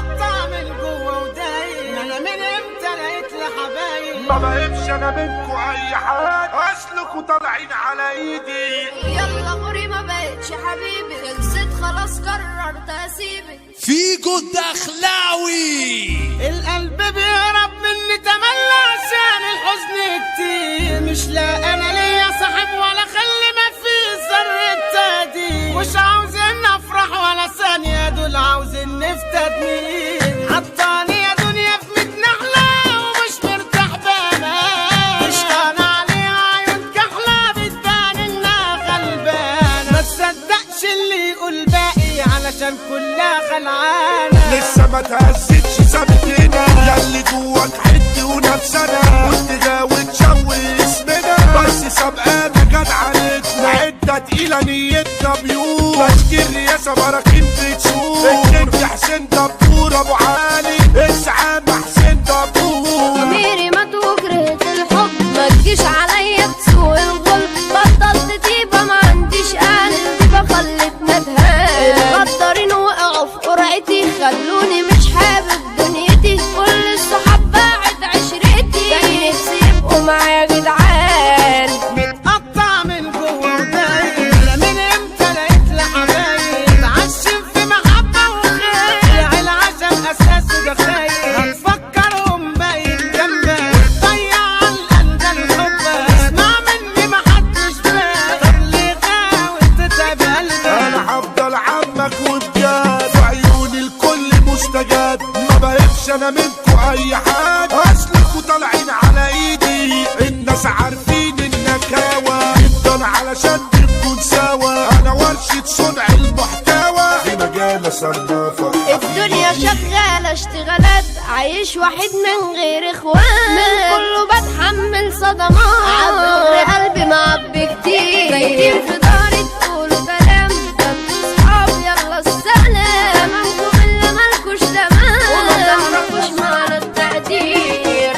متقطع من جوه ودايق، انا من امتى لقيت لحبايب؟ ما بقيبش انا منكو اي حاجه، اصلكوا طالعين على ايدي. يلا غوري ما بقتش حبيبي، خلصت خلاص قررت اسيبك. فيجو الدخلاوي. القلب بيهرب مني تملى عشان الحزن كتير، مش لا انا ليا صاحب ولا خلي ما في ذرة تقدير، مش عاوزين افرح ولا ثانية، دول عاوزين في تدمير. حطاني يا دنيا في 100 نحلة ومش مرتاح بأمان، مش طالع عليها عيون كحلة بتبان انها غلبانة، ما تصدقش اللي يقول باقي علشان كلها خلعانة. لسه ما تهزتش ثبتنا، ياللي جواك حد ونفسنا، وانت غاوي تشوي اسمنا، بس سابقانا جدعنتنا، عدة تقيلة نيتنا بيوت، ماسك الرياسة براكين بتشوف، النجم حسين دبور ابو علي، اسعام حسين دبور. ضميري مات وكرهت الحب، ما تجيش عليا بسوء الغل، بطلت تيبة ما عنديش قلب، تيبة خلتنا اتهان، الغدارين وقعوا في قرعتي، خلوني مش حابب دنيتي، كل الصحاب باعت عشرتي، كان نفسي يبقوا معايا جدعان. متقطع من جوه ودايق، انا من امتى لقيت لحبايب؟ عشم في محبة وخير، العشم اساسه ده خير، هتفكرهم باين جنبك، ضيع على القلب الحب، اسمع مني محدش فاهم، طب ليه غاوي تتعب قلبك؟ انا هفضل عمك وبجد، في عيون الكل مستجد، ما بقيبش انا منكو اي حاجه، اصلكوا طالعين على ايدي، الناس عارفين انك هوا، جدا علشان نكون سوا، انا ورشة صنع المحتوى، في مجال صنافة الدنيا شغالة اشتغالات، عايش وحيد من غير اخوان، من كله بتحمل صدمات، عبر قلبي معبي كتير، بايتين في داري تقولوا كلام، ده انتوا صحاب يلا السلام، انتوا اللي مالكوش تمام، وما تعرفوش معنى التقدير.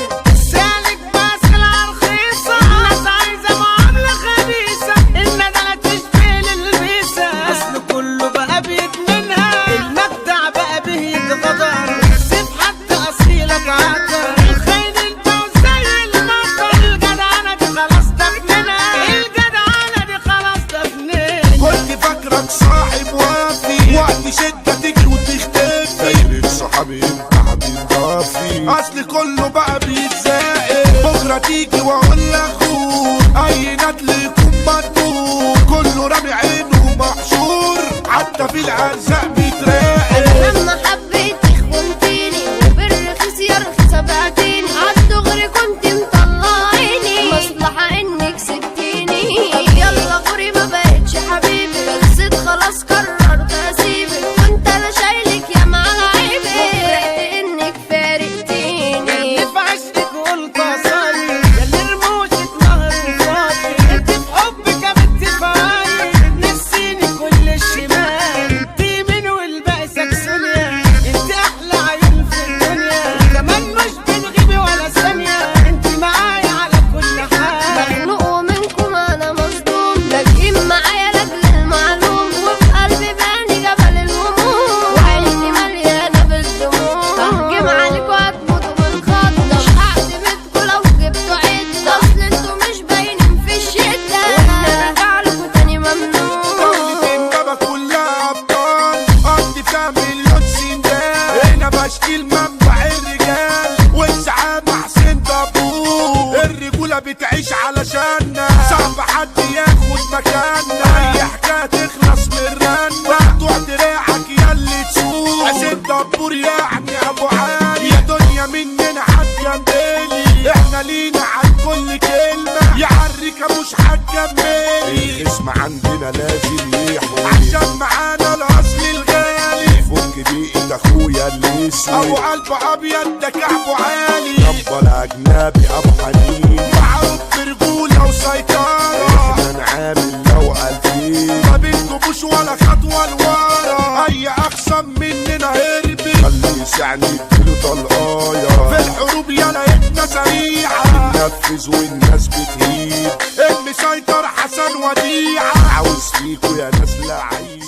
سالك بس العرخيصة، الناس عايزة معاملة خبيثة، الندلة تشبه للبيسة، أصل كله بقى بيدمنها، المجدع بقى به يتغدر، سيب حد أصيلك عطر، الخاين انت وزي المطر، الجدعنة دي خلاص دفننا، الجدعنة دي خلاص دفننا. كنت فاكرك صاحب وافي، وقت شدة تجري وتختفي، دايرة صحابي انت حبيب ضافي، اصل كله بقى بيتزاقل، بكرة تيجي واقول لاخوك اي ندل يكون مدبور، كله رامي عينه محشور، حتى في الارزاق بيتراقب. لما حبيتك خنتيني، وبالرخيص يا رخيصة بعتيني، عالدغري كنت مطلعيني، مصلحة انك سبتيني، يلا غوري ما بقتش حبيبي، خلصت خلاص قررت اسيبك، وانت لا شايلك يا معايبي، فرحت انك فارقتيني. اللي في عشقك قلت أصلي، ياللي رموشك نهر وفاضي، انت في حبك يا بنت فاي، نسيني كل الشمال، انت من والباقي سكسونيا، انت احلى عيون في الدنيا، كمان مش بتغيبي ولا ثانية، انت معايا على كل حال. مخنوق منكم انا مصدوم، لاجئين معايا لاجل المعلوم، وفي قلبي باني جبل الهموم، وعيني مليانه بالدموع، ههجم عليكوا هتموتوا من خضه، مش هعتمدكوا لو جبتوا عده، اصل انتوا مش باينين في الشده، واحنا نرجعلكوا تاني ممنوع. دولة امبابة كلها ابطال، قضي فيها مليون سندال، هنا بشكيل منبع الرجال، والزعامة حسين دبور، الرجولة بتعيش علشاننا، صعب حد ياخد مكاننا، اي حكاية تخلص من رنا، مقطوع دراعك ياللي تسوق، حسين دبور يعني ابو علي، يا دنيا مننا هتجنبلي، احنا لينا عن كل كلمة، يعرك مش هتكملي، الاسم عندنا لازم يحوي، عشان معانا الاصل الغالي، فك دقيقة اخويا اللي اسمي ابو قلب ابيض ده كعبه عالي، يابا الاجنبي ابو حنين، معروف برجولة وسيطرة، احنا نعامل لو الفين، ما بنجيبوش ولا خطوة لورا، اي اخصم مننا هربي، خليه يسعني اديله طلقايا، في الحروب يلا احنا سريعة، بننفذ والناس بتهيب، المسيطر حسن وديعة، عاوز فيكوا يا ناس لعيب.